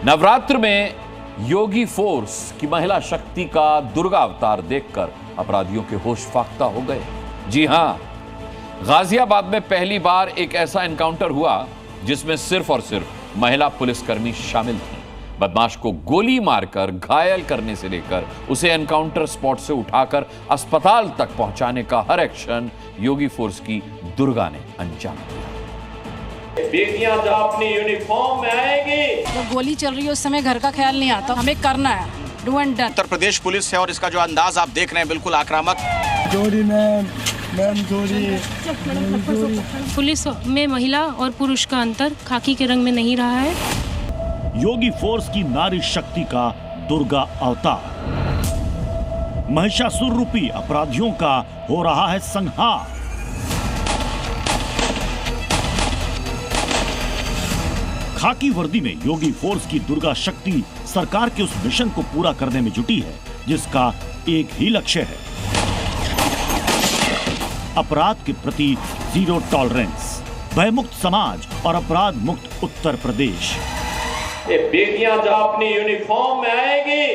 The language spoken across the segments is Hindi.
नवरात्र में योगी फोर्स की महिला शक्ति का दुर्गा अवतार देखकर अपराधियों के होश फाख्ता हो गए। जी हां, गाजियाबाद में पहली बार एक ऐसा एनकाउंटर हुआ जिसमें सिर्फ और सिर्फ महिला पुलिसकर्मी शामिल थी। बदमाश को गोली मारकर घायल करने से लेकर उसे एनकाउंटर स्पॉट से उठाकर अस्पताल तक पहुंचाने का हर एक्शन योगी फोर्स की दुर्गा ने अंजाम दिया। बेटियां जब अपनी यूनिफॉर्म में आएगी, जब गोली चल रही है उस समय घर का ख्याल नहीं आता, हमें करना है, do and done. Uttar Pradesh police है और इसका जो अंदाज आप देख रहे हैं बिल्कुल आक्रामक। जोड़ी मैम जोड़ी। पुलिस में महिला और पुरुष का अंतर खाकी के रंग में नहीं रहा है। योगी फोर्स की नारी शक्ति का दुर्गा अवतार, महिषासुर रूपी अपराधियों का हो रहा है संहार। खाकी वर्दी में योगी फोर्स की दुर्गा शक्ति सरकार के उस मिशन को पूरा करने में जुटी है जिसका एक ही लक्ष्य है, अपराध के प्रति जीरो टॉलरेंस, भयमुक्त समाज और अपराध मुक्त उत्तर प्रदेश। ये बेटियां जब अपनी यूनिफॉर्म में आएगी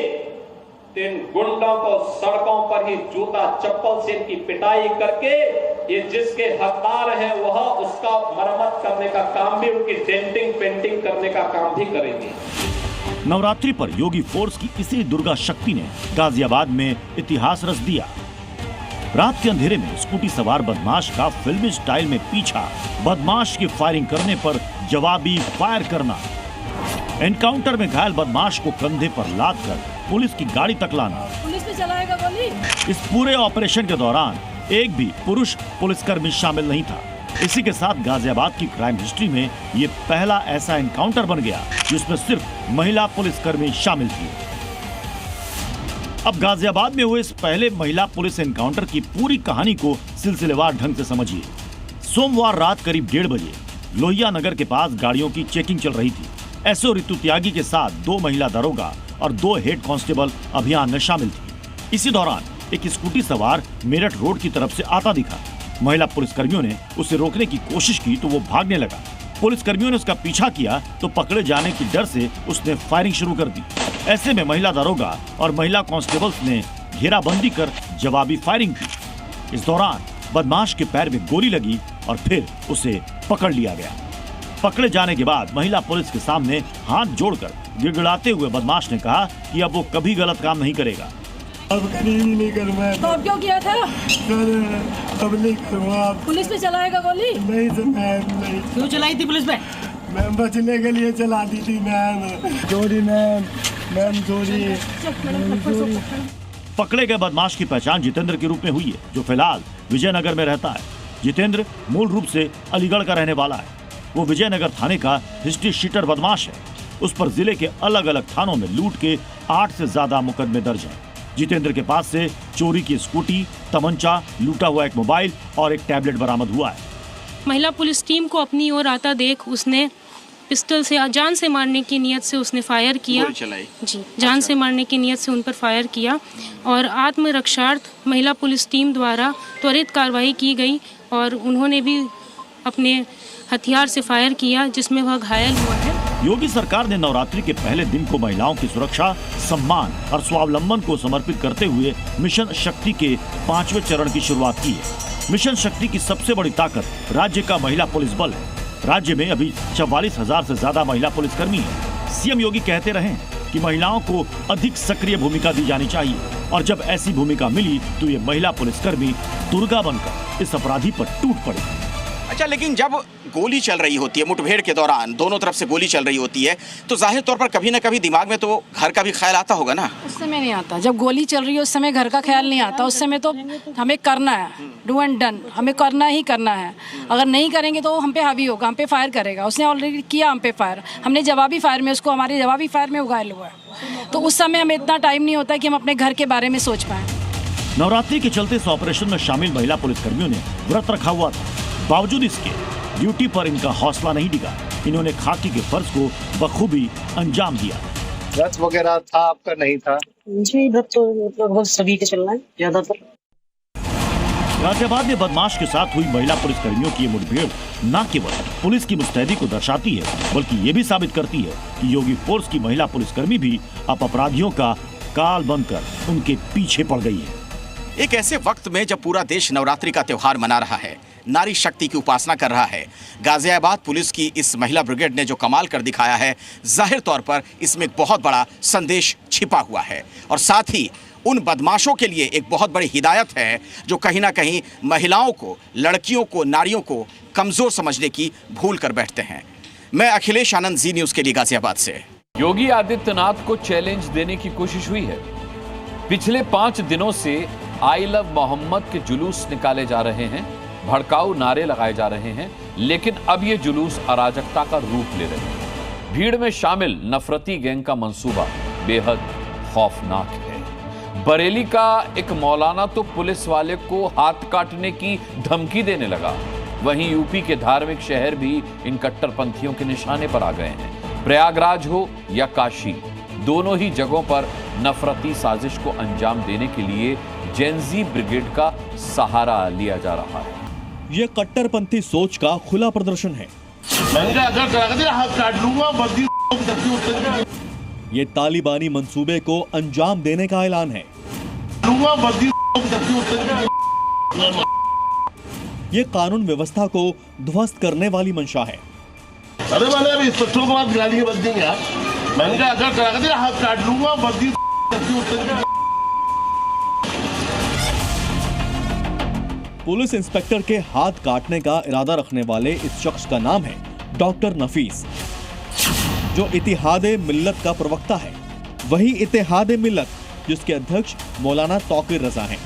तो इन गुंडों को सड़कों पर ही जूता चप्पल से इनकी पिटाई करके ये जिसके हकदार हैं वह उसका मरम्मत करने का काम भी, उनकी डेंटिंग पेंटिंग करने का काम भी करेंगे। नवरात्रि पर योगी फोर्स की इसी दुर्गा शक्ति ने गाजियाबाद में इतिहास रच दिया। रात के अंधेरे में स्कूटी सवार बदमाश का फिल्मी स्टाइल में पीछा, बदमाश की फायरिंग करने पर जवाबी फायर करना, एनकाउंटर में घायल बदमाश को कंधे पर लादकर पुलिस की गाड़ी तक लाना। पुलिस पे चलाएगा गोली। इस पूरे ऑपरेशन के दौरान एक भी पुरुष पुलिसकर्मी शामिल नहीं था। इसी के साथ गाजियाबाद की क्राइम हिस्ट्री में ये पहला ऐसा एनकाउंटर बन गया जिसमें सिर्फ महिला पुलिसकर्मी शामिल थी। अब गाजियाबाद में हुए इस पहले महिला पुलिस एनकाउंटर की पूरी कहानी को सिलसिलेवार ढंग से समझिए। सोमवार रात करीब 1:30 बजे लोहिया नगर के पास गाड़ियों की चेकिंग चल रही थी। एसओ रितु त्यागी के साथ 2 महिला दरोगा और 2 हेड कांस्टेबल अभियान में शामिल थी। इसी दौरान एक स्कूटी सवार मेरठ रोड की तरफ से आता दिखा। महिला पुलिसकर्मियों ने उसे रोकने की कोशिश की तो वो भागने लगा। पुलिसकर्मियों ने उसका पीछा किया तो पकड़े जाने की डर से उसने फायरिंग शुरू कर दी। ऐसे में महिला दरोगा और महिला कांस्टेबल्स ने घेराबंदी कर जवाबी फायरिंग की। इस दौरान बदमाश के पैर में गोली लगी और फिर उसे पकड़ लिया गया। पकड़े जाने के बाद महिला पुलिस के सामने हाथ जोड़कर गिड़गिड़ाते हुए बदमाश ने कहा कि अब वो कभी गलत काम नहीं करेगा। अब कभी नहीं करूँगा। तो अब क्यों किया था? अब नहीं करूँगा। पुलिस पे चलाएगा गोली? नहीं सर मैम, नहीं। क्यों चलाई थी पुलिस पे? मैम बचने के लिए चला दी थी मैम। जोड़ी मैम जोड़ी। पकड़े गए बदमाश की पहचान जितेंद्र के रूप में हुई है, जो फिलहाल विजयनगर में रहता है। जितेंद्र मूल रूप से अलीगढ़ का रहने वाला है। वो विजयनगर थाने का हिस्ट्री शीटर बदमाश है। उस पर जिले के अलग अलग थानों में लूट के 8 से ज्यादा मुकदमे दर्ज हैं। जितेंद्र के पास से चोरी की स्कूटी, तमंचा, लूटा हुआ एक मोबाइल और एक टैबलेट बरामद हुआ है। महिला पुलिस टीम को अपनी ओर आता देख उसने पिस्टल से जान से मारने की नियत से उसने फायर किया। जी, जान से मारने की नियत से उन पर फायर किया और आत्मरक्षार्थ महिला पुलिस टीम द्वारा त्वरित कार्रवाई की गई और उन्होंने भी अपने हथियार से फायर किया जिसमें वह घायल हुआ है। योगी सरकार ने नवरात्रि के पहले दिन को महिलाओं की सुरक्षा, सम्मान और स्वावलंबन को समर्पित करते हुए मिशन शक्ति के 5वें चरण की शुरुआत की है। मिशन शक्ति की सबसे बड़ी ताकत राज्य का महिला पुलिस बल है। राज्य में अभी 44,000 से ज्यादा महिला पुलिसकर्मी है। सीएम योगी कहते रहे कि महिलाओं को अधिक सक्रिय भूमिका दी जानी चाहिए और जब ऐसी भूमिका मिली तो ये महिला पुलिसकर्मी दुर्गा बनकर इस अपराधी पर टूट पड़ी। अच्छा, लेकिन जब गोली चल रही होती है, मुठभेड़ के दौरान दोनों तरफ से गोली चल रही होती है तो जाहिर तौर पर कभी न कभी दिमाग में तो घर का भी ख्याल आता होगा ना? उस समय नहीं आता। जब गोली चल रही है उस समय घर का ख्याल नहीं आता। उस समय तो हमें करना है, डू एंड डन, हमें करना ही करना है। अगर नहीं करेंगे तो हम पे हावी होगा, हम पे फायर करेगा। उसने ऑलरेडी किया हम पे फायर, हमने जवाबी फायर में उसको, हमारे जवाबी फायर में घायल हुआ है। तो उस समय हमें इतना टाइम नहीं होता कि हम अपने घर के बारे में सोच पाए। नवरात्रि के चलते इस ऑपरेशन में शामिल महिला पुलिसकर्मियों ने व्रत रखा हुआ था। बावजूद इसके ड्यूटी पर इनका हौसला नहीं डिगा। इन्होंने खाकी के फर्ज को बखूबी अंजाम दिया। व्रत वगैरह था आपका? नहीं था जी, व्रत तो लगभग सभी के चलना है ज्यादातर। गाजियाबाद में बदमाश के साथ हुई महिला पुलिसकर्मियों की ये मुठभेड़ न केवल पुलिस की मुस्तैदी को दर्शाती है, बल्कि ये भी साबित करती है कि योगी फोर्स की महिला पुलिसकर्मी भी अब अपराधियों का काल बनकर उनके पीछे पड़ गई है। एक ऐसे वक्त में जब पूरा देश नवरात्रि का त्योहार मना रहा है, नारी शक्ति की उपासना कर रहा है, गाजियाबाद पुलिस की इस महिला ब्रिगेड ने जो कमाल कर दिखाया है, जाहिर तौर पर इसमें एक बहुत बड़ा संदेश छिपा हुआ है और साथ ही उन बदमाशों के लिए एक बहुत बड़ी हिदायत है जो कहीं ना कहीं महिलाओं को, लड़कियों को, नारियों को कमजोर समझने की भूल कर बैठते हैं। मैं अखिलेश आनंद, जी न्यूज़ के लिए गाजियाबाद से। योगी आदित्यनाथ को चैलेंज देने की कोशिश हुई है। पिछले 5 दिनों से आई लव मोहम्मद के जुलूस निकाले जा रहे हैं, भड़काऊ नारे लगाए जा रहे हैं, लेकिन अब ये जुलूस अराजकता का रूप ले रहे हैं। भीड़ में शामिल नफरती गैंग का मंसूबा बेहद खौफनाक है। बरेली का एक मौलाना तो पुलिस वाले को हाथ काटने की धमकी देने लगा। वहीं यूपी के धार्मिक शहर भी इन कट्टरपंथियों के निशाने पर आ गए हैं। प्रयागराज हो या काशी, दोनों ही जगहों पर नफरती साजिश को अंजाम देने के लिए जेनजी ब्रिगेड का सहारा लिया जा रहा है। ये कट्टरपंथी सोच का खुला प्रदर्शन है। ये तालिबानी मंसूबे को अंजाम देने का ऐलान है। ये कानून व्यवस्था को ध्वस्त करने वाली मंशा है। अरे मैंने अभी इंस्पेक्टर को बात गाली बच देंगे यार। मैंने कहा अगर करा के हाथ काट लूंगा वर्दी। पुलिस इंस्पेक्टर के हाथ काटने का इरादा रखने वाले इस शख्स का नाम है डॉक्टर नफीस, जो इत्तेहादे मिल्लत का प्रवक्ता है। वही इत्तेहादे मिल्लत जिसके अध्यक्ष मौलाना तौकीर रजा हैं।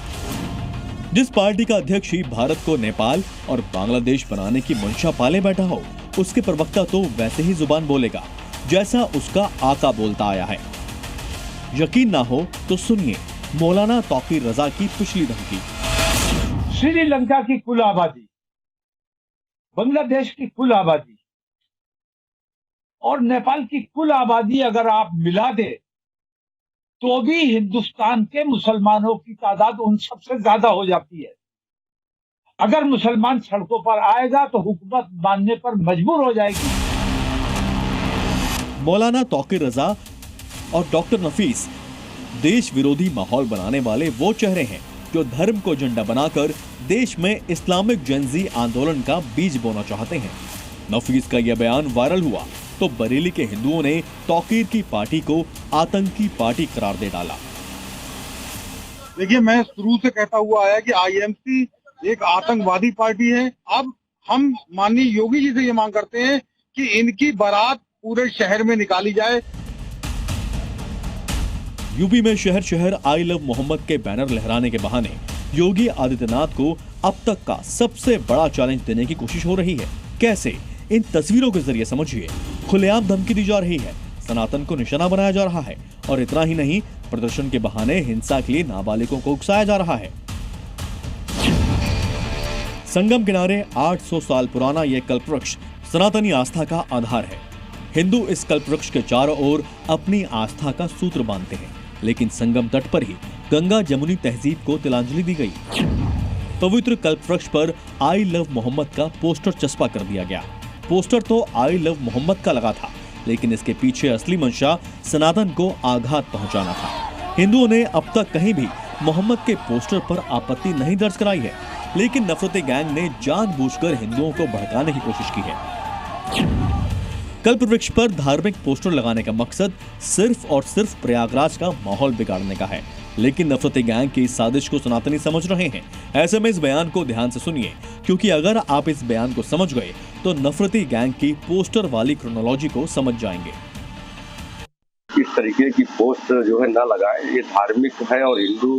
जिस पार्टी का अध्यक्ष ही भारत को नेपाल और बांग्लादेश बनाने की मंशा पाले बैठा हो, उसके प्रवक्ता तो वैसे ही जुबान बोलेगा जैसा उसका आका बोलता आया है। यकीन ना हो तो सुनिए मौलाना तौकीर रजा की पिछली धमकी। श्रीलंका की कुल आबादी, बांग्लादेश की कुल आबादी और नेपाल की कुल आबादी अगर आप मिला दे तो भी हिंदुस्तान के मुसलमानों की तादाद उन सबसे ज्यादा हो जाती है। अगर मुसलमान सड़कों पर आएगा तो हुकूमत मानने पर मजबूर हो जाएगी। मौलाना तौकीर रजा और डॉक्टर नफीस देश विरोधी माहौल बनाने वाले वो चेहरे हैं जो धर्म को झंडा बनाकर देश में इस्लामिक जेनजी आंदोलन का बीज बोना चाहते हैं। नफीस का यह बयान वायरल हुआ तो बरेली के हिंदुओं ने तौकीर की पार्टी को आतंकी पार्टी करार दे डाला। देखिए, मैं शुरू से कहता हुआ आया कि आईएमसी एक आतंकवादी पार्टी है। अब हम माननीय योगी जी से ये मांग करते हैं कि इनकी बारात पूरे शहर में निकाली जाए। यूपी में शहर शहर आई लव मोहम्मद के बैनर लहराने के बहाने योगी आदित्यनाथ को अब तक का सबसे बड़ा चैलेंज देने की कोशिश हो रही है। कैसे? इन तस्वीरों के जरिए समझिए। खुलेआम धमकी दी जा रही है, सनातन को निशाना बनाया जा रहा है और इतना ही नहीं, प्रदर्शन के बहाने हिंसा के लिए नाबालिगों को उकसाया जा रहा है। संगम किनारे 800 साल पुराना यह कल्पवृक्ष सनातनी आस्था का आधार है। हिंदू इस कल्पवृक्ष के चारों ओर अपनी आस्था का सूत्र बांधते हैं, लेकिन संगम तट पर ही गंगा जमुनी तहजीब को तिलांजलि दी गई। पवित्र कल्पवृक्ष पर आई लव मोहम्मद का पोस्टर चस्पा कर दिया गया। पोस्टर तो आई लव मोहम्मद का लगा था, लेकिन इसके पीछे असली मंशा सनातन को आघात पहुंचाना था। हिंदुओं ने अब तक कहीं भी मोहम्मद के पोस्टर पर आपत्ति नहीं दर्ज कराई है, लेकिन नफरती गैंग ने जानबूझकर हिंदुओं को भड़काने की कोशिश की है। कल्पवृक्ष पर धार्मिक पोस्टर लगाने का मकसद सिर्फ और सिर्फ प्रयागराज का माहौल बिगाड़ने का है, लेकिन नफरती गैंग की इस साजिश को सनातनी समझ रहे हैं। ऐसे में इस बयान को ध्यान से सुनिए, क्योंकि अगर आप इस बयान को समझ गए तो नफरती गैंग की पोस्टर वाली क्रोनोलॉजी को समझ जाएंगे। इस तरीके की पोस्टर जो है ना लगाए, ये धार्मिक है और हिंदू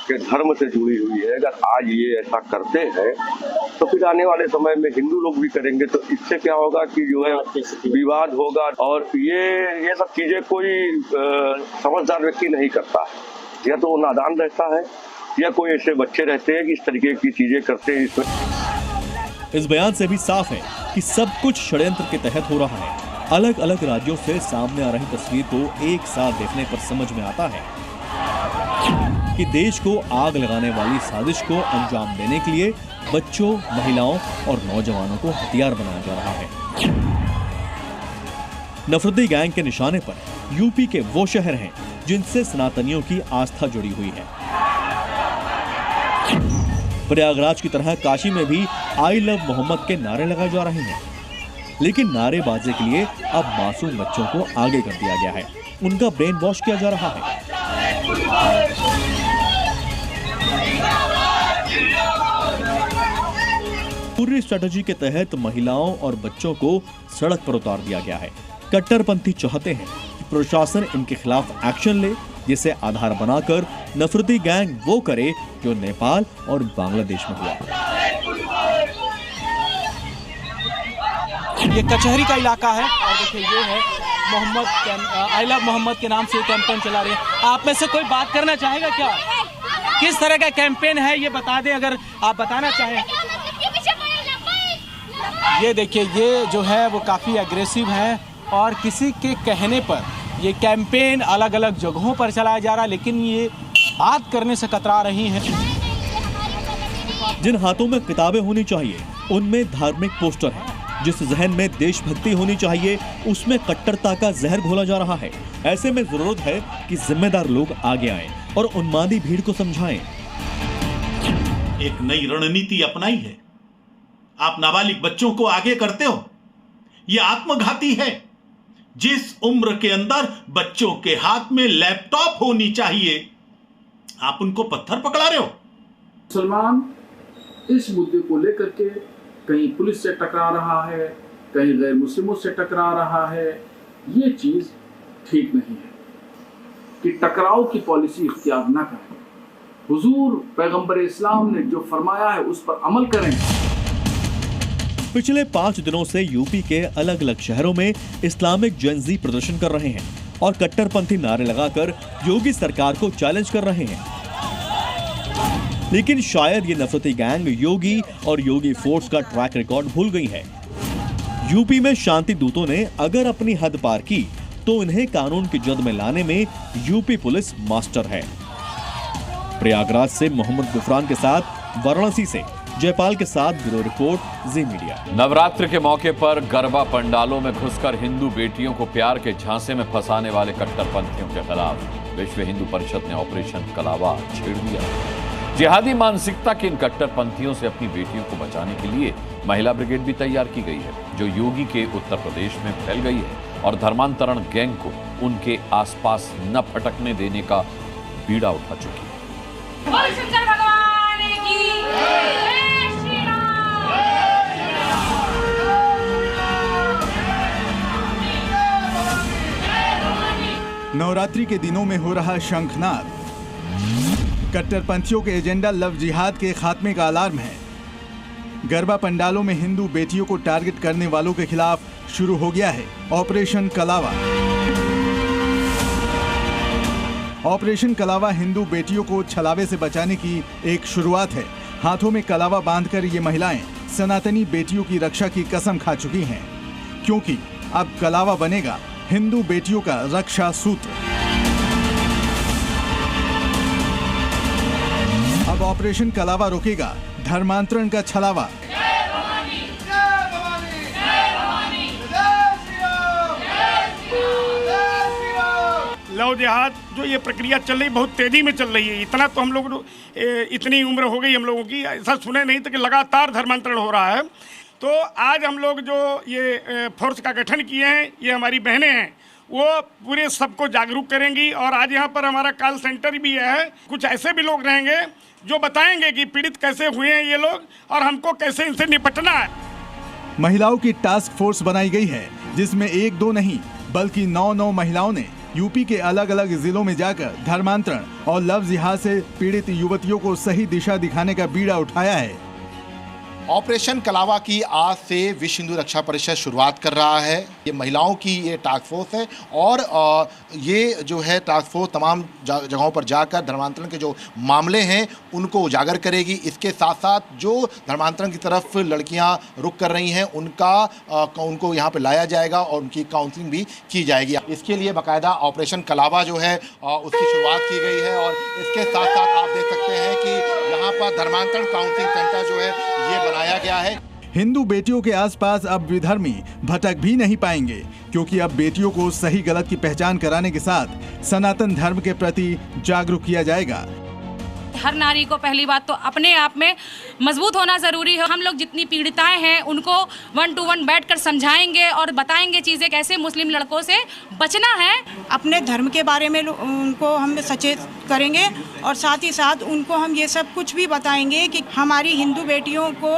के धर्म से जुड़ी हुई है। अगर आज ये ऐसा करते हैं तो फिर आने वाले समय में हिंदू लोग भी करेंगे, तो इससे क्या होगा कि जो है विवाद होगा। और ये सब चीजें कोई समझदार व्यक्ति नहीं करता है, या तो वो नादान रहता है या कोई ऐसे बच्चे रहते हैं कि इस तरीके की चीजें करते हैं। इस बयान से भी साफ है कि सब कुछ षड्यंत्र के तहत हो रहा है। अलग अलग राज्यों से सामने आ रही तस्वीर को एक साथ देखने पर समझ में आता है कि देश को आग लगाने वाली साजिश को अंजाम देने के लिए बच्चों, महिलाओं और नौजवानों को हथियार बनाया जा रहा है। नफरती गैंग के निशाने पर यूपी के वो शहर हैं जिनसे सनातनियों की आस्था जुड़ी हुई है। प्रयागराज की तरह काशी में भी आई लव मोहम्मद के नारे लगाए जा रहे हैं, लेकिन नारेबाजी के लिए अब मासूम बच्चों को आगे कर दिया गया है, उनका ब्रेन वॉश किया जा रहा है। पूरी स्ट्रेटजी के तहत महिलाओं और बच्चों को सड़क पर उतार दिया गया है। कट्टरपंथी चाहते हैं कि प्रशासन इनके खिलाफ एक्शन ले, जिसे आधार बनाकर नफरती गैंग वो करे जो नेपाल और बांग्लादेश में हुआ। ये कचहरी का इलाका है और देखिए ये है आई लव मोहम्मद के नाम से कैंपेन चला रहे हैं। आप में से कोई बात करना चाहेगा क्या? किस तरह का कैंपेन है ये बता दें अगर आप बताना चाहें। ये देखिए ये जो है वो काफ़ी एग्रेसिव है और किसी के कहने पर ये कैंपेन अलग अलग जगहों पर चलाया जा रहा है, लेकिन ये बात करने से कतरा रही हैं। जिन हाथों में किताबें होनी चाहिए उनमें धार्मिक पोस्टर है, जिस जहन में देशभक्ति होनी चाहिए उसमें कट्टरता का जहर घोला जा रहा है। ऐसे में जरूरत है कि जिम्मेदार लोग आगे आएं और उन्मादी भीड़ को समझाएं। एक नई रणनीति अपनाई है। आप नाबालिग बच्चों को आगे करते हो, ये आत्मघाती है। जिस उम्र के अंदर बच्चों के हाथ में लैपटॉप होनी चाहिए, आप उनको पत्थर पकड़ा रहे हो। मुसलमान इस मुद्दे को लेकर के कहीं पुलिस से टकरा रहा है, कहीं गैर मुस्लिमों से टकरा रहा है। ये चीज ठीक नहीं है कि टकराव की पॉलिसी इख्तियार न करें। हुजूर पैगंबर इस्लाम ने जो फरमाया है उस पर अमल करें। पिछले 5 दिनों से यूपी के अलग अलग शहरों में इस्लामिक जेनजी प्रदर्शन कर रहे हैं और कट्टरपंथी नारे लगाकर योगी सरकार को चैलेंज कर रहे हैं। लेकिन शायद ये नफरती गैंग योगी और योगी फोर्स का ट्रैक रिकॉर्ड भूल गई है। यूपी में शांति दूतों ने अगर अपनी हद पार की तो इन्हें कानून की जद में लाने में यूपी पुलिस मास्टर है। प्रयागराज से मोहम्मद गुफरान के साथ वाराणसी से जयपाल के साथ ब्यूरो रिपोर्ट, जी मीडिया। नवरात्र के मौके पर गरबा पंडालों में घुसकर हिंदू बेटियों को प्यार के झांसे में फंसाने वाले कट्टरपंथियों के खिलाफ विश्व हिंदू परिषद ने ऑपरेशन कलावा छेड़ दिया। जिहादी मानसिकता के इन कट्टरपंथियों से अपनी बेटियों को बचाने के लिए महिला ब्रिगेड भी तैयार की गई है, जो योगी के उत्तर प्रदेश में फैल गई है और धर्मांतरण गैंग को उनके आसपास न फटकने देने का बीड़ा उठा चुकी है। नवरात्रि के दिनों में हो रहा शंखनाद कट्टरपंथियों के एजेंडा लव जिहाद के खात्मे का अलार्म है। गरबा पंडालों में हिंदू बेटियों को टारगेट करने वालों के खिलाफ शुरू हो गया है ऑपरेशन कलावा। ऑपरेशन कलावा हिंदू बेटियों को छलावे से बचाने की एक शुरुआत है। हाथों में कलावा बांधकर ये महिलाएं सनातनी बेटियों की रक्षा की कसम खा चुकी हैं, क्योंकि अब कलावा बनेगा हिंदू बेटियों का रक्षा सूत्र। अब ऑपरेशन कलावा रोकेगा धर्मांतरण का छलावा। लव जिहाद जो ये प्रक्रिया चल रही बहुत तेजी में चल रही है। इतना तो हम लोग इतनी उम्र हो गई हम लोगों की, ऐसा सुने नहीं था कि लगातार धर्मांतरण हो रहा है। तो आज हम लोग जो ये फोर्स का गठन किए हैं, ये हमारी बहनें हैं, वो पूरे सबको जागरूक करेंगी। और आज यहाँ पर हमारा कॉल सेंटर भी है। कुछ ऐसे भी लोग रहेंगे जो बताएंगे कि पीड़ित कैसे हुए हैं ये लोग और हमको कैसे इनसे निपटना है। महिलाओं की टास्क फोर्स बनाई गई है, जिसमें 1-2 नहीं बल्कि 9 महिलाओं ने यूपी के अलग अलग जिलों में जाकर धर्मांतरण और लव जिहाद से पीड़ित युवतियों को सही दिशा दिखाने का बीड़ा उठाया है। ऑपरेशन कलावा की आज से विश्व हिंदू रक्षा परिषद शुरुआत कर रहा है। ये महिलाओं की ये टास्क फोर्स है और ये जो है टास्क फोर्स तमाम जगहों पर जाकर धर्मांतरण के जो मामले हैं उनको उजागर करेगी। इसके साथ साथ जो धर्मांतरण की तरफ लड़कियां रुख कर रही हैं उनको यहाँ पे लाया जाएगा और उनकी काउंसलिंग भी की जाएगी। इसके लिए बाकायदा ऑपरेशन कलावा जो है उसकी शुरुआत की गई है और इसके साथ साथ आप देख सकते हैं कि यहाँ पर धर्मांतरण काउंसलिंग सेंटर जो है ये बनाया गया है। हिंदू बेटियों के आसपास अब विधर्मी भटक भी नहीं पाएंगे, क्योंकि अब बेटियों को सही गलत की पहचान कराने के साथ सनातन धर्म के प्रति जागरूक किया जाएगा। हर नारी को पहली बात तो अपने आप में मजबूत होना जरूरी है। हम लोग जितनी पीड़िताएं हैं उनको 1 to 1 बैठकर समझाएंगे और बताएंगे चीजें कैसे मुस्लिम लड़कों से बचना है। अपने धर्म के बारे में उनको हम सचेत करेंगे और साथ ही साथ उनको हम ये सब कुछ भी बताएंगे कि हमारी हिंदू बेटियों को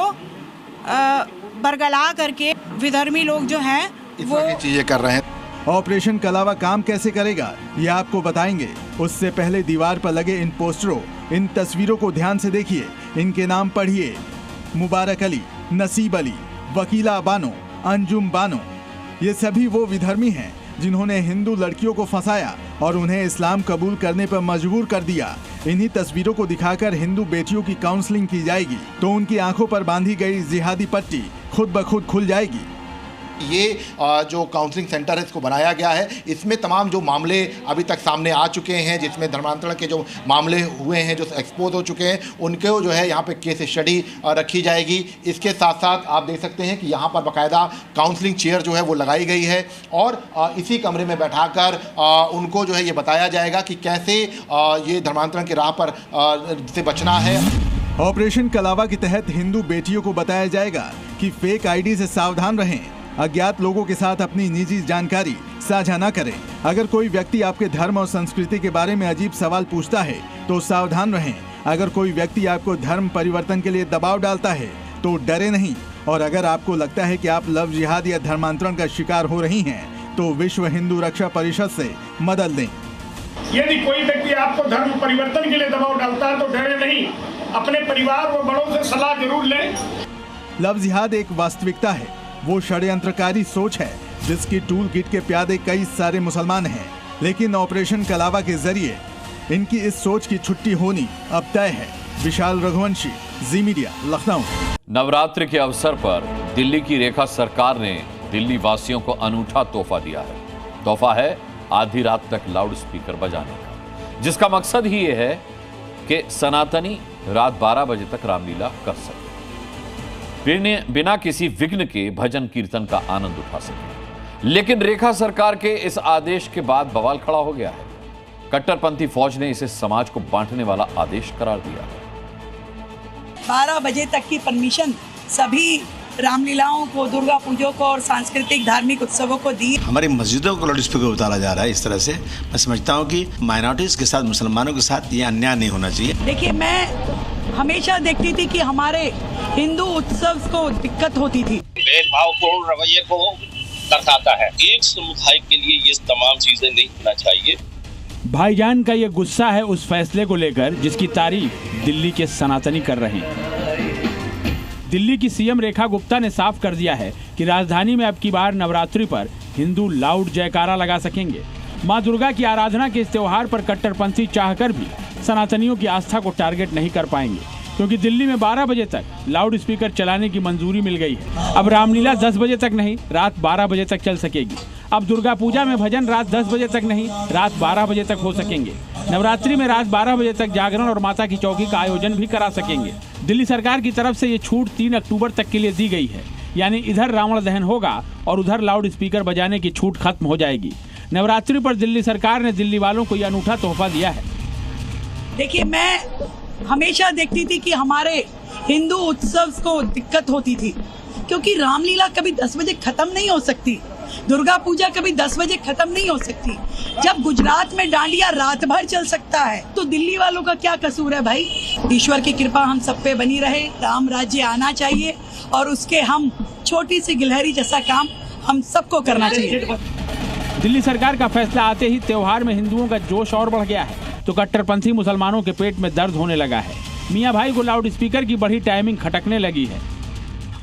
बरगला करके विधर्मी लोग जो हैं वो चीजें कर रहे हैं। ऑपरेशन कलावा काम कैसे करेगा ये आपको बताएंगे। उससे पहले दीवार पर लगे इन पोस्टरों, इन तस्वीरों को ध्यान से देखिए। इनके नाम पढ़िए। मुबारक अली, नसीब अली, वकीला बानो, अंजुम बानो। ये सभी वो विधर्मी हैं जिन्होंने हिंदू लड़कियों को फंसाया और उन्हें इस्लाम कबूल करने पर मजबूर कर दिया। इन्हीं तस्वीरों को दिखाकर हिंदू बेटियों की काउंसलिंग की जाएगी तो उनकी आंखों पर बांधी गई जिहादी पट्टी खुद ब खुद खुल जाएगी। ये जो काउंसलिंग सेंटर है इसको बनाया गया है। इसमें तमाम जो मामले अभी तक सामने आ चुके हैं, जिसमें धर्मांतरण के जो मामले हुए हैं, जो एक्सपोज हो चुके हैं, उनके जो है यहाँ पे केस स्टडी रखी जाएगी। इसके साथ साथ आप देख सकते हैं कि यहाँ पर बाकायदा काउंसलिंग चेयर जो है वो लगाई गई है और इसी कमरे में बैठाकर उनको जो है ये बताया जाएगा कि कैसे ये धर्मांतरण की राह पर से बचना है। ऑपरेशन कलावा के तहत हिंदू बेटियों को बताया जाएगा कि फेक आईडी से सावधान रहें, अज्ञात लोगों के साथ अपनी निजी जानकारी साझा न करें। अगर कोई व्यक्ति आपके धर्म और संस्कृति के बारे में अजीब सवाल पूछता है तो सावधान रहें। अगर कोई व्यक्ति आपको धर्म परिवर्तन के लिए दबाव डालता है तो डरे नहीं। और अगर आपको लगता है कि आप लव जिहाद या धर्मांतरण का शिकार हो रही हैं तो विश्व हिंदू रक्षा परिषद से मदद लें। यदि कोई व्यक्ति आपको धर्म परिवर्तन के लिए दबाव डालता है तो डरे नहीं, अपने परिवार व बड़ों से सलाह जरूर लें। लव जिहाद एक वास्तविकता है, वो षड्यंत्रकारी सोच है जिसकी टूल किट के प्यादे कई सारे मुसलमान हैं, लेकिन ऑपरेशन कलावा के जरिए इनकी इस सोच की छुट्टी होनी अब तय है। विशाल रघुवंशी, जी मीडिया, लखनऊ। नवरात्रि के अवसर पर दिल्ली की रेखा सरकार ने दिल्ली वासियों को अनूठा तोहफा दिया है। तोहफा है आधी रात तक लाउड स्पीकर बजाने का, जिसका मकसद ही ये है कि सनातनी रात 12 बजे तक रामलीला कर सके, बिना किसी विघ्न के भजन कीर्तन का आनंद उठा सके। लेकिन रेखा सरकार के इस आदेश के बाद बवाल खड़ा हो गया है। कट्टरपंथी फौज ने इसे समाज को बांटने वाला आदेश करार दिया है। 12 बजे तक की परमिशन सभी रामलीलाओं को, दुर्गा पूजा को और सांस्कृतिक धार्मिक उत्सवों को दी। हमारी मस्जिदों को लाउड स्पीकर उतारा जा रहा है। इस तरह से मैं समझता हूँ कि माइनॉरिटीज के साथ, मुसलमानों के साथ ये अन्याय नहीं होना चाहिए। देखिए, मैं हमेशा देखती थी कि हमारे हिंदू उत्सव को दिक्कत होती थी। भेदभावपूर्ण रवैये को दर्शाता है। एक समुदाय के लिए ये तमाम चीजें नहीं होना चाहिए। भाईजान का ये गुस्सा है उस फैसले को लेकर जिसकी तारीफ दिल्ली के सनातनी कर रहे हैं। दिल्ली की सीएम रेखा गुप्ता ने साफ कर दिया है कि राजधानी में अब की बार नवरात्रि पर हिंदू लाउड जयकारा लगा सकेंगे। मां दुर्गा की आराधना के इस त्योहार पर कट्टरपंथी चाहकर भी सनातनियों की आस्था को टारगेट नहीं कर पाएंगे, क्योंकि दिल्ली में 12 बजे तक लाउड स्पीकर चलाने की मंजूरी मिल गई है। अब रामलीला 10 बजे तक नहीं, रात 12 बजे तक चल सकेगी। अब दुर्गा पूजा में भजन रात 10 बजे तक नहीं, रात 12 बजे तक हो सकेंगे। नवरात्रि में रात 12 बजे तक जागरण और माता की चौकी का आयोजन भी करा सकेंगे। दिल्ली सरकार की तरफ से ये छूट 3 अक्टूबर तक के लिए दी गई है, यानी इधर रावण दहन होगा और उधर लाउड स्पीकर बजाने की छूट खत्म हो जाएगी। नवरात्रि पर दिल्ली सरकार ने दिल्ली वालों को यह अनूठा तोहफा दिया है। देखिए, मैं हमेशा देखती थी कि हमारे हिंदू उत्सव को दिक्कत होती थी, क्योंकि रामलीला कभी 10 बजे खत्म नहीं हो सकती, दुर्गा पूजा कभी 10 बजे खत्म नहीं हो सकती। जब गुजरात में डांडिया रात भर चल सकता है तो दिल्ली वालों का क्या कसूर है भाई। ईश्वर की कृपा हम सब पे बनी रहे, राम राज्य आना चाहिए और उसके हम छोटी सी गिलहरी जैसा काम हम सबको करना चाहिए। दिल्ली सरकार का फैसला आते ही त्योहार में हिंदुओं का जोश और बढ़ गया है तो कट्टरपंथी मुसलमानों के पेट में दर्द होने लगा है। मियाँ भाई को लाउड स्पीकर की बढ़ी टाइमिंग खटकने लगी है।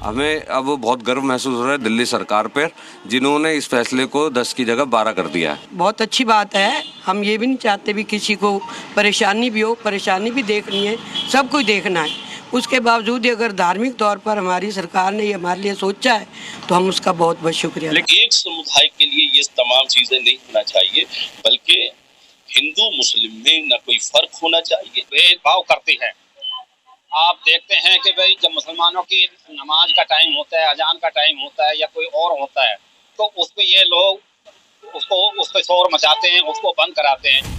हमें अब बहुत गर्व महसूस हो रहा है दिल्ली सरकार पर, जिन्होंने इस फैसले को 10 की जगह 12 कर दिया है। बहुत अच्छी बात है। हम ये भी नहीं चाहते भी किसी को परेशानी भी हो, परेशानी भी देखनी है, सब कुछ देखना है। उसके बावजूद अगर धार्मिक तौर पर हमारी सरकार ने ये हमारे लिए सोचा है तो हम उसका बहुत बहुत शुक्रिया। लेकिन एक समुदाय के लिए ये तमाम चीजें नहीं होना चाहिए, बल्कि हिंदू मुस्लिम में न कोई फर्क होना चाहिए। भेदभाव करते हैं। आप देखते हैं कि भाई जब मुसलमानों की नमाज का टाइम होता है, अजान का टाइम होता है या कोई और होता है, तो उस पे ये लोग उस पे शोर मचाते हैं, उसको बंद कराते हैं।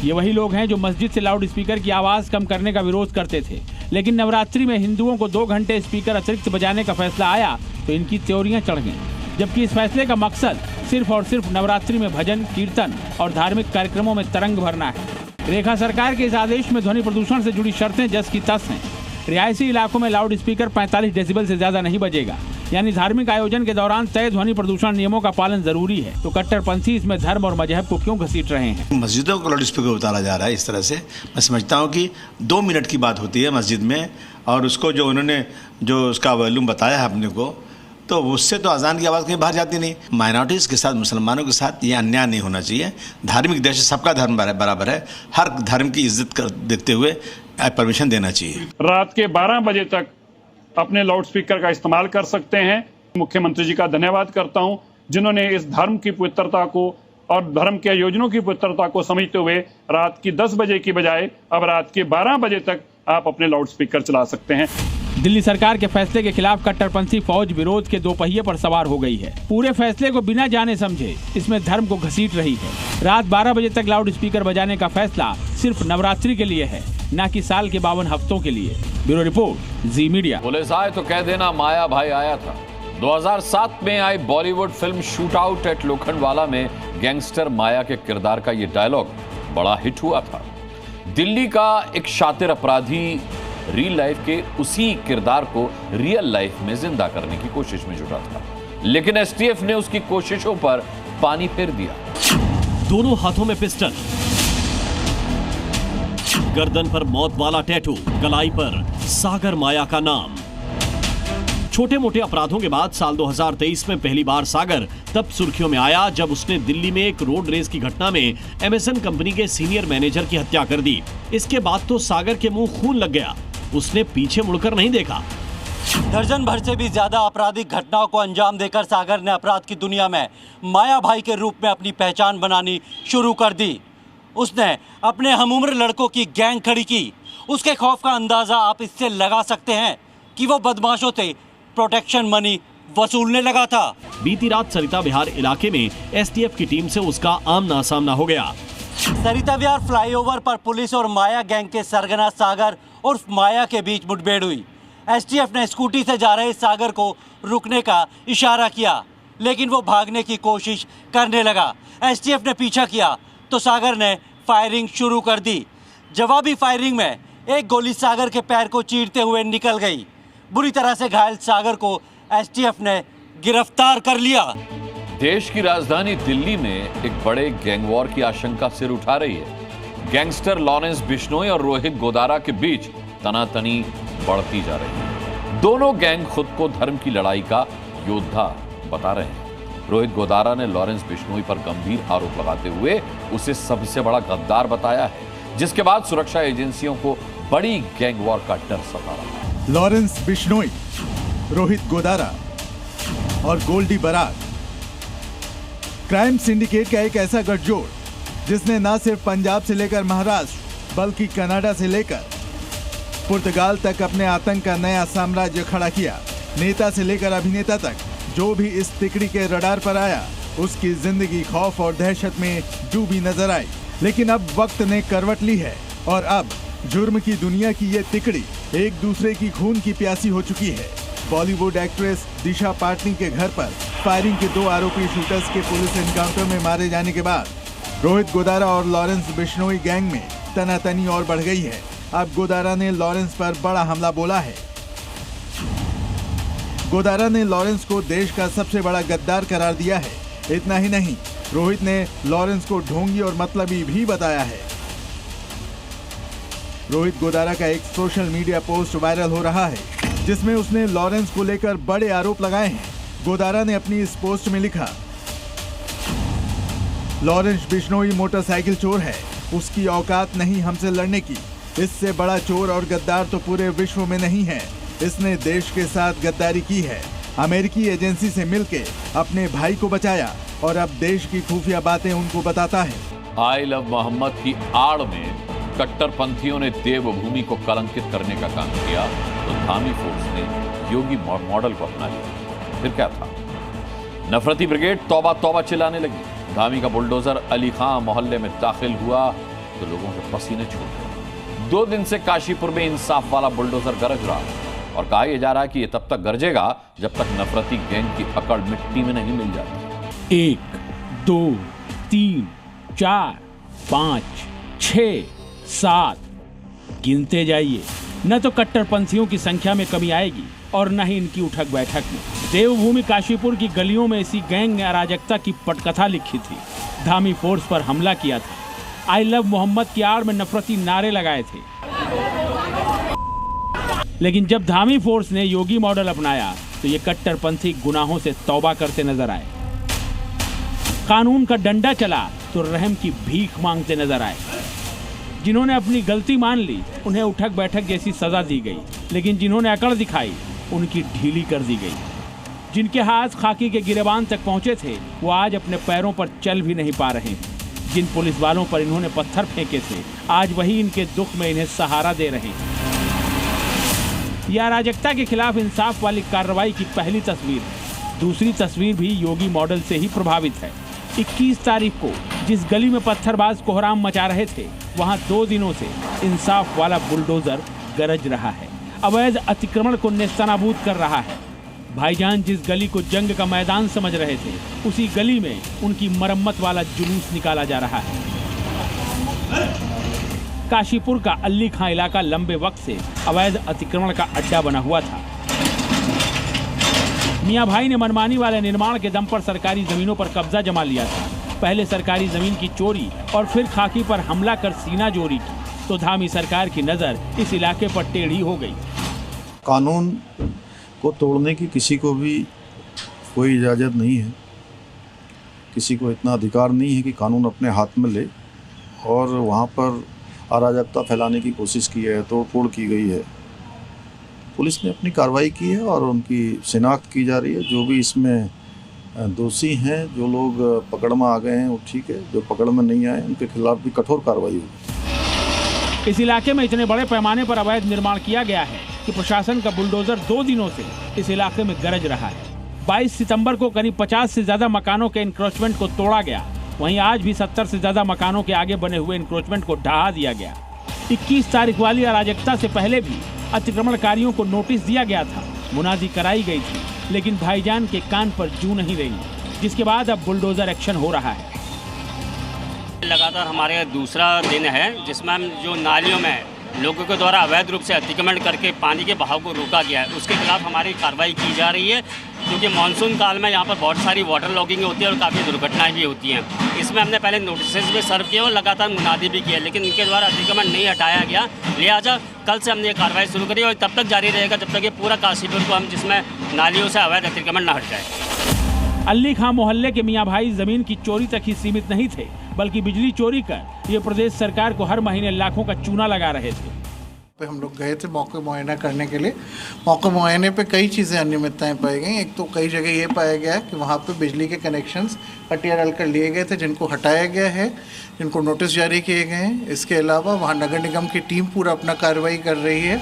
ये वही लोग हैं जो मस्जिद से लाउड स्पीकर की आवाज कम करने का विरोध करते थे, लेकिन नवरात्रि में हिंदुओं को 2 घंटे स्पीकर अतिरिक्त बजाने का फैसला आया तो इनकी त्योरियां चढ़ गईं। जबकि इस फैसले का मकसद सिर्फ और सिर्फ नवरात्रि में भजन, कीर्तन और धार्मिक कार्यक्रमों में तरंग भरना है। रेखा सरकार के इस आदेश में ध्वनि प्रदूषण से जुड़ी शर्तें जस की तस हैं। रिहायशी इलाकों में लाउड स्पीकर 45 डेसिबल से ज्यादा नहीं बजेगा, यानी धार्मिक आयोजन के दौरान तय ध्वनि प्रदूषण नियमों का पालन जरूरी है। तो कट्टरपंथी इसमें धर्म और मजहब को क्यों घसीट रहे हैं? मस्जिदों को लाउड स्पीकर उतारा जा रहा है इस तरह से। मैं समझता हूँ कि 2 मिनट की बात होती है मस्जिद में, और उसको जो उन्होंने जो उसका वॉल्यूम बताया है अपने को, तो उससे तो अजान की आवाज़ कहीं बाहर जाती नहीं। माइनॉरिटीज़ के साथ, मुसलमानों के साथ ये अन्याय नहीं होना चाहिए। धार्मिक देश सबका धर्म बराबर है, हर धर्म की इज्जत कर देखते हुए परमिशन देना चाहिए। रात के 12 बजे तक अपने लाउड स्पीकर का इस्तेमाल कर सकते हैं। मुख्यमंत्री जी का धन्यवाद करता हूं, जिन्होंने इस धर्म की पवित्रता को और धर्म के आयोजनों की पवित्रता को समझते हुए रात की 10 बजे की बजाय अब रात के 12 बजे तक आप अपने लाउड स्पीकर चला सकते हैं। दिल्ली सरकार के फैसले के खिलाफ कट्टरपंथी फौज विरोध के 2 पहिए पर सवार हो गई है। पूरे फैसले को बिना जाने समझे इसमें धर्म को घसीट रही है। रात 12 बजे तक लाउड स्पीकर बजाने का फैसला सिर्फ नवरात्रि के लिए है, न कि साल के 52 हफ्तों के लिए। ब्यूरो रिपोर्ट, जी मीडिया। पुलिस आए तो कह देना माया भाई आया था। 2007 में आई Bollywood film shoot out at Lokhandwala में गैंगस्टर माया के किरदार का ये डायलॉग बड़ा हिट हुआ था। दिल्ली का एक शातिर अपराधी रियल लाइफ के उसी किरदार को रियल लाइफ में जिंदा करने की कोशिश में जुटा था, लेकिन एसटीएफ ने उसकी कोशिशों पर पानी फेर दिया। दोनों हाथों में पिस्टल, गर्दन पर मौत वाला टैटू, कलाई पर सागर माया का नाम। छोटे मोटे अपराधों के बाद साल 2023 में पहली बार सागर तब सुर्खियों में आया जब उसने दिल्ली में एक रोड रेस की घटना में एमएसएन कंपनी के सीनियर मैनेजर की हत्या कर दी। इसके बाद तो सागर के मुंह खून लग गया, उसने पीछे मुड़कर नहीं देखा। दर्जन भर से भी ज्यादा आपराधिक घटनाओं को अंजाम देकर सागर ने अपराध की दुनिया में माया भाई के रूप में अपनी पहचान बनानी शुरू कर दी। उसने अपने हमउम्र लड़कों की गैंग खड़ी की। उसके खौफ का अंदाजा आप इससे लगा सकते हैं कि वो बदमाशों से प्रोटेक्शन मनी वसूलने लगा था। बीती रात सरिता विहार इलाके में एसटीएफ की टीम से उसका आमना सामना हो गया। सरिता विहार फ्लाईओवर पर पुलिस और माया गैंग के सरगना सागर और माया के बीच मुठभेड़ हुई। एसटीएफ ने स्कूटी से जा रहे सागर को रुकने का इशारा किया, लेकिन वो भागने की कोशिश करने लगा। एसटीएफ ने पीछा किया तो सागर ने फायरिंग शुरू कर दी। जवाबी फायरिंग में एक गोली सागर के पैर को चीरते हुए निकल गई। बुरी तरह से घायल सागर को एसटीएफ ने गिरफ्तार कर लिया। देश की राजधानी दिल्ली में एक बड़े गैंग वॉर की आशंका सिर उठा रही है। गैंगस्टर लॉरेंस बिश्नोई और रोहित गोदारा के बीच तनातनी बढ़ती जा रही है। दोनों गैंग खुद को धर्म की लड़ाई का योद्धा बता रहे हैं। रोहित गोदारा ने लॉरेंस बिश्नोई पर गंभीर आरोप लगाते हुए उसे सबसे बड़ा गद्दार बताया है, जिसके बाद सुरक्षा एजेंसियों को बड़ी गैंग वॉर का डर सता रहा है। लॉरेंस बिश्नोई, रोहित गोदारा और गोल्डी बरार क्राइम सिंडिकेट का एक ऐसा गठजोड़ जिसने न सिर्फ पंजाब से लेकर महाराष्ट्र बल्कि कनाडा से लेकर पुर्तगाल तक अपने आतंक का नया साम्राज्य खड़ा किया। नेता से लेकर अभिनेता तक जो भी इस तिकड़ी के रडार पर आया उसकी जिंदगी खौफ और दहशत में डूबी नजर आई। लेकिन अब वक्त ने करवट ली है और अब जुर्म की दुनिया की ये तिकड़ी एक दूसरे की खून की प्यासी हो चुकी है। बॉलीवुड एक्ट्रेस दिशा पाटनी के घर पर फायरिंग के 2 आरोपी शूटर्स के पुलिस एनकाउंटर में मारे जाने के बाद रोहित गोदारा और लॉरेंस बिश्नोई गैंग में तनातनी और बढ़ गई है। अब गोदारा ने लॉरेंस पर बड़ा हमला बोला है। गोदारा ने लॉरेंस को देश का सबसे बड़ा गद्दार करार दिया है। इतना ही नहीं, रोहित ने लॉरेंस को ढोंगी और मतलबी भी बताया है। रोहित गोदारा का एक सोशल मीडिया पोस्ट वायरल हो रहा है जिसमें उसने लॉरेंस को लेकर बड़े आरोप लगाए हैं। गोदारा ने अपनी इस पोस्ट में लिखा, लॉरेंस बिश्नोई मोटरसाइकिल चोर है, उसकी औकात नहीं हमसे लड़ने की। इससे बड़ा चोर और गद्दार तो पूरे विश्व में नहीं है। इसने देश के साथ गद्दारी की है, अमेरिकी एजेंसी से मिलके अपने भाई को बचाया और अब देश की खुफिया बातें उनको बताता है। आई लव मोहम्मद की आड़ में कट्टरपंथियों ने देवभूमि को कलंकित करने का काम किया तो धामी फोर्स ने योगी मॉडल को अपना लिया। फिर क्या था, नफरती ब्रिगेड तौबा तौबा चिल्लाने लगी। धामी का बुलडोजर अली खां मोहल्ले में दाखिल हुआ तो लोगों के पसीने छूट गए। 2 दिन से काशीपुर में इंसाफ वाला बुलडोजर गरज रहा और कहा यह जा रहा है कि यह तब तक गरजेगा जब तक नफरती गैंग की अकड़ मिट्टी में नहीं मिल जाती। 1 2 3 4 5 6 7 गिनते जाइए, न तो कट्टरपंथियों की संख्या में कमी आएगी और न ही इनकी उठक बैठक में। देवभूमि काशीपुर की गलियों में इसी गैंग ने अराजकता की पटकथा लिखी थी, धामी फोर्स पर हमला किया था, आई लव मोहम्मद की आड़ में नफरती नारे लगाए थे। लेकिन जब धामी फोर्स ने योगी मॉडल अपनाया तो ये कट्टरपंथी गुनाहों से तौबा करते नजर आए। कानून का डंडा चला तो रहम की भीख मांगते नजर आए। जिन्होंने अपनी गलती मान ली उन्हें उठक बैठक जैसी सजा दी गई, लेकिन जिन्होंने अकड़ दिखाई उनकी ढीली कर दी गई। जिनके हाथ खाकी के गिरेबान तक पहुंचे थे वो आज अपने पैरों पर चल भी नहीं पा रहे हैं। जिन पुलिस वालों पर इन्होंने पत्थर फेंके थे आज वही इनके दुख में इन्हें सहारा दे रहे हैं। यह अराजकता के खिलाफ इंसाफ वाली कार्रवाई की पहली तस्वीर है। दूसरी तस्वीर भी योगी मॉडल से ही प्रभावित है। 21 तारीख को जिस गली में पत्थरबाज कोहराम मचा रहे थे वहां 2 दिनों से इंसाफ वाला बुलडोजर गरज रहा है, अवैध अतिक्रमण को नेस्तनाबूद कर रहा है। भाईजान जिस गली को जंग का मैदान समझ रहे थे उसी गली में उनकी मरम्मत वाला जुलूस निकाला जा रहा है। काशीपुर का अली खां इलाका लंबे वक्त से अवैध अतिक्रमण का अड्डा बना हुआ था। मियां भाई ने मनमानी वाले निर्माण के दम पर सरकारी जमीनों पर कब्जा जमा लिया था। पहले सरकारी जमीन की चोरी और फिर खाकी पर हमला कर सीना जोरी की तो धामी सरकार की नजर इस इलाके पर टेढ़ी हो गई। कानून को तोड़ने की किसी को भी कोई इजाज़त नहीं है। किसी को इतना अधिकार नहीं है कि कानून अपने हाथ में ले और वहाँ पर अराजकता फैलाने की कोशिश की है, तोड़फोड़ की गई है। पुलिस ने अपनी कार्रवाई की है और उनकी शिनाख्त की जा रही है। जो भी इसमें दोषी हैं, जो लोग पकड़ में आ गए हैं वो ठीक है, जो पकड़ में नहीं आए उनके खिलाफ भी कठोर कार्रवाई होगी। इस इलाके में इतने बड़े पैमाने पर अवैध निर्माण किया गया है कि प्रशासन का बुलडोजर 2 दिनों से इस इलाके में गरज रहा है। 22 सितंबर को करीब 50 से ज्यादा मकानों के इंक्रोचमेंट को तोड़ा गया। वहीं आज भी 70 से ज्यादा मकानों के आगे बने हुए इंक्रोचमेंट को ढहा दिया गया। 21 तारीख वाली अराजकता से पहले भी अतिक्रमणकारियों को नोटिस दिया गया था, मुनादी कराई गई थी, लेकिन भाईजान के कान पर जू नहीं रही, जिसके बाद अब बुलडोजर एक्शन हो रहा है। लगातार हमारे दूसरा दिन है जिसमें हम जो नालियों में लोगों के द्वारा अवैध रूप से अतिक्रमण करके पानी के बहाव को रोका गया है उसके खिलाफ हमारी कार्रवाई की जा रही है, क्योंकि मानसून काल में यहाँ पर बहुत सारी वाटर लॉगिंग होती है और काफ़ी दुर्घटनाएं भी होती हैं। इसमें हमने पहले नोटिस भी सर्व किए और लगातार मुनादी भी किया, लेकिन इनके द्वारा अतिक्रमण नहीं हटाया गया। लिहाजा कल से हमने ये कार्रवाई शुरू करी और तब तक जारी रहेगा जब तक ये पूरा काशीपुर को हम जिसमें नालियों से अवैध अतिक्रमण न हट जाए। अली खां मोहल्ले के मियां भाई जमीन की चोरी तक ही सीमित नहीं थे, बल्कि बिजली चोरी कर ये प्रदेश सरकार को हर महीने लाखों का चूना लगा रहे थे। पे हम लोग गए थे मौके मुआयना करने के लिए। मौके मुआयने पे कई चीज़ें अनियमितताएं पाई गई। एक तो कई जगह ये पाया गया है कि वहाँ पे बिजली के कनेक्शंस कटिया डालकर लिए गए थे जिनको हटाया गया है, जिनको नोटिस जारी किए गए हैं। इसके अलावा वहाँ नगर निगम की टीम पूरा अपना कार्रवाई कर रही है।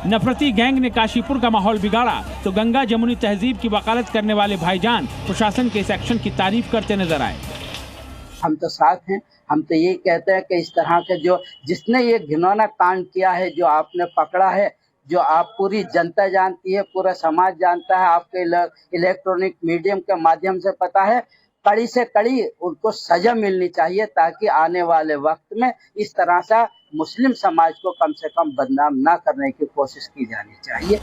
नफरती गैंग ने काशीपुर का माहौल बिगाड़ा तो गंगा जमुनी तहजीब की वकालत करने वाले भाईजान प्रशासन के इस एक्शन की तारीफ करते नजर आए। हम तो साथ हैं। हम तो ये कहते हैं कि इस तरह के जो जिसने ये घिनौना कांड किया है, जो आपने पकड़ा है, जो आप पूरी जनता जानती है, पूरा समाज जानता है, आपके इलेक्ट्रॉनिक मीडियम के माध्यम से पता है, कड़ी से कड़ी उनको सजा मिलनी चाहिए ताकि आने वाले वक्त में इस तरह से मुस्लिम समाज को कम से कम बदनाम ना करने की कोशिश की जानी चाहिए।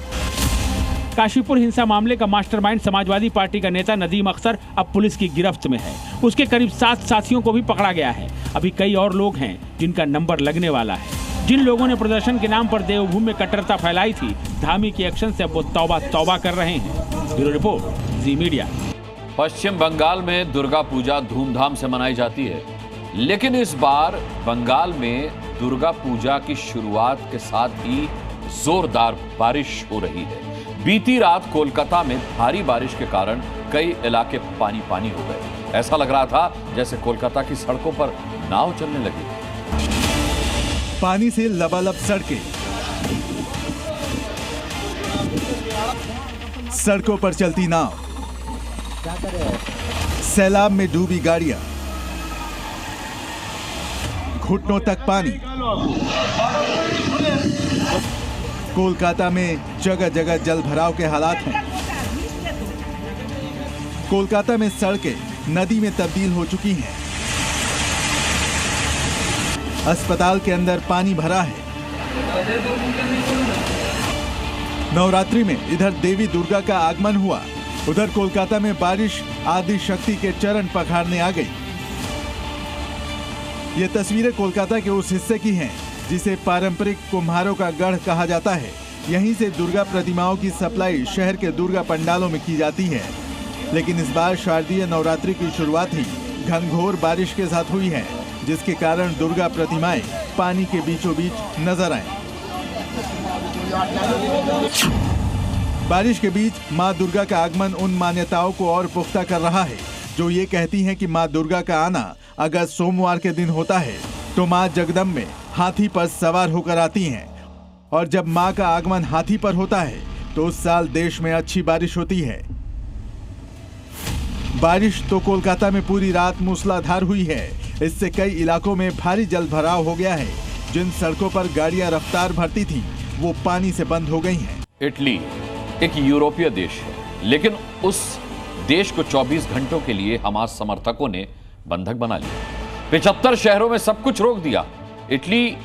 काशीपुर हिंसा मामले का मास्टरमाइंड समाजवादी पार्टी का नेता नदीम अख्तर अब पुलिस की गिरफ्त में है। उसके करीब 7 साथियों को भी पकड़ा गया है। अभी कई और लोग हैं जिनका नंबर लगने वाला है। जिन लोगों ने प्रदर्शन के नाम पर देवभूमि में कट्टरता फैलाई थी, धामी के एक्शन से अब वो तौबा तौबा कर रहे हैं। ब्यूरो रिपोर्ट, जी मीडिया। पश्चिम बंगाल में दुर्गा पूजा धूमधाम से मनाई जाती है, लेकिन इस बार बंगाल में दुर्गा पूजा की शुरुआत के साथ ही जोरदार बारिश हो रही है। बीती रात कोलकाता में भारी बारिश के कारण कई इलाके पानी पानी हो गए। ऐसा लग रहा था जैसे कोलकाता की सड़कों पर नाव चलने लगी। पानी से लबालब सड़कें, सड़कों पर चलती नाव, सैलाब में डूबी गाड़ियां, घुटनों तक पानी। कोलकाता में जगह जगह जल भराव के हालात हैं। कोलकाता में सड़कें नदी में तब्दील हो चुकी हैं। अस्पताल के अंदर पानी भरा है। नवरात्रि में इधर देवी दुर्गा का आगमन हुआ, उधर कोलकाता में बारिश आदि शक्ति के चरण पखारने आ गई। ये तस्वीरें कोलकाता के उस हिस्से की हैं जिसे पारंपरिक कुम्हारों का गढ़ कहा जाता है। यहीं से दुर्गा प्रतिमाओं की सप्लाई शहर के दुर्गा पंडालों में की जाती है। लेकिन इस बार शारदीय नवरात्रि की शुरुआत ही घनघोर बारिश के साथ हुई है, जिसके कारण दुर्गा प्रतिमाएं पानी के बीचों बीच नजर आए। बारिश के बीच मां दुर्गा का आगमन उन मान्यताओं को और पुख्ता कर रहा है जो ये कहती हैं कि मां दुर्गा का आना अगर सोमवार के दिन होता है तो मां जगदम्बे हाथी पर सवार होकर आती हैं, और जब मां का आगमन हाथी पर होता है तो उस साल देश में अच्छी बारिश होती है। बारिश तो कोलकाता में पूरी रात मूसलाधार हुई है। इससे कई इलाकों में भारी जल भराव हो गया है। जिन सड़कों पर गाड़ियां रफ्तार भरती थीं, वो पानी से बंद हो गई हैं। इटली एक यूरोपीय देश है, लेकिन उस देश को 24 घंटों के लिए हमास समर्थकों ने बंधक बना लिया। 75 शहरों में सब कुछ रोक दिया। इटली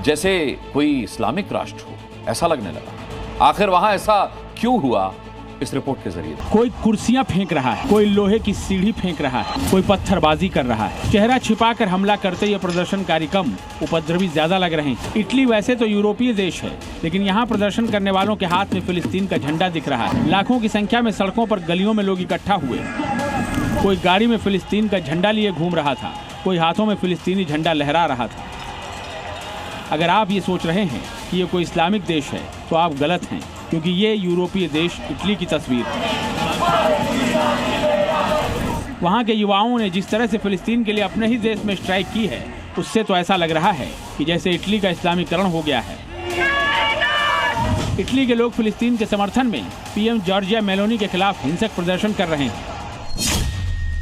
जैसे कोई इस्लामिक राष्ट्र हो, ऐसा लगने लगा। आखिर वहां ऐसा क्यों हुआ, इस रिपोर्ट के जरिए। कोई कुर्सियां फेंक रहा है, कोई लोहे की सीढ़ी फेंक रहा है, कोई पत्थरबाजी कर रहा है। चेहरा छिपाकर हमला करते ये प्रदर्शनकारी कम, उपद्रवी ज्यादा लग रहे हैं। इटली वैसे तो यूरोपीय देश है, लेकिन यहाँ प्रदर्शन करने वालों के हाथ में फिलिस्तीन का झंडा दिख रहा है। लाखों की संख्या में सड़कों पर गलियों में लोग इकट्ठा हुए। कोई गाड़ी में फिलिस्तीन का झंडा लिए घूम रहा था, कोई हाथों में फिलिस्तीनी झंडा लहरा रहा था। अगर आप ये सोच रहे हैं कि ये कोई इस्लामिक देश है तो आप गलत हैं, क्योंकि ये यूरोपीय देश इटली की तस्वीर है। वहाँ के युवाओं ने जिस तरह से फिलिस्तीन के लिए अपने ही देश में स्ट्राइक की है, उससे तो ऐसा लग रहा है कि जैसे इटली का इस्लामीकरण हो गया है। इटली के लोग फिलिस्तीन के समर्थन में पीएम जॉर्जिया मेलोनी के खिलाफ हिंसक प्रदर्शन कर रहे हैं।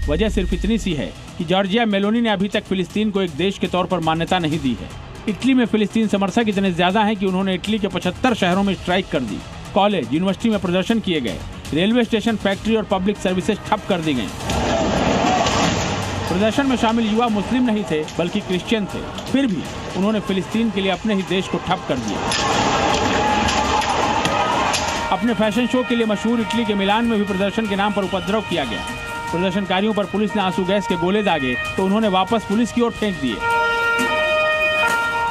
वजह सिर्फ इतनी सी है कि जॉर्जिया मेलोनी ने अभी तक फिलिस्तीन को एक देश के तौर पर मान्यता नहीं दी है। इटली में फिलिस्तीन समर्थक इतने ज्यादा हैं कि उन्होंने इटली के 75 शहरों में स्ट्राइक कर दी। कॉलेज, यूनिवर्सिटी में प्रदर्शन किए गए। रेलवे स्टेशन, फैक्ट्री और पब्लिक सर्विसेज ठप कर दी गई। प्रदर्शन में शामिल युवा मुस्लिम नहीं थे, बल्कि क्रिश्चियन थे। फिर भी उन्होंने फिलिस्तीन के लिए अपने ही देश को ठप कर दिया। अपने फैशन शो के लिए मशहूर इटली के मिलान में भी प्रदर्शन के नाम पर उपद्रव किया गया। प्रदर्शनकारियों पर पुलिस ने आंसू गैस के गोले दागे तो उन्होंने वापस पुलिस की ओर फेंक दिए।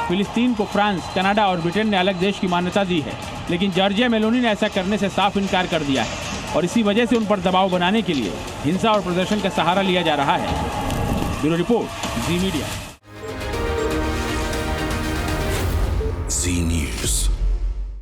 फिलिस्तीन को फ्रांस, कनाडा और ब्रिटेन ने अलग देश की मान्यता दी है, लेकिन जॉर्जिया मेलोनी ने ऐसा करने से साफ इनकार कर दिया है और इसी वजह से उन पर दबाव बनाने के लिए हिंसा और प्रदर्शन का सहारा लिया जा रहा है। ब्यूरो रिपोर्ट, जी मीडिया। जी न्यूज़।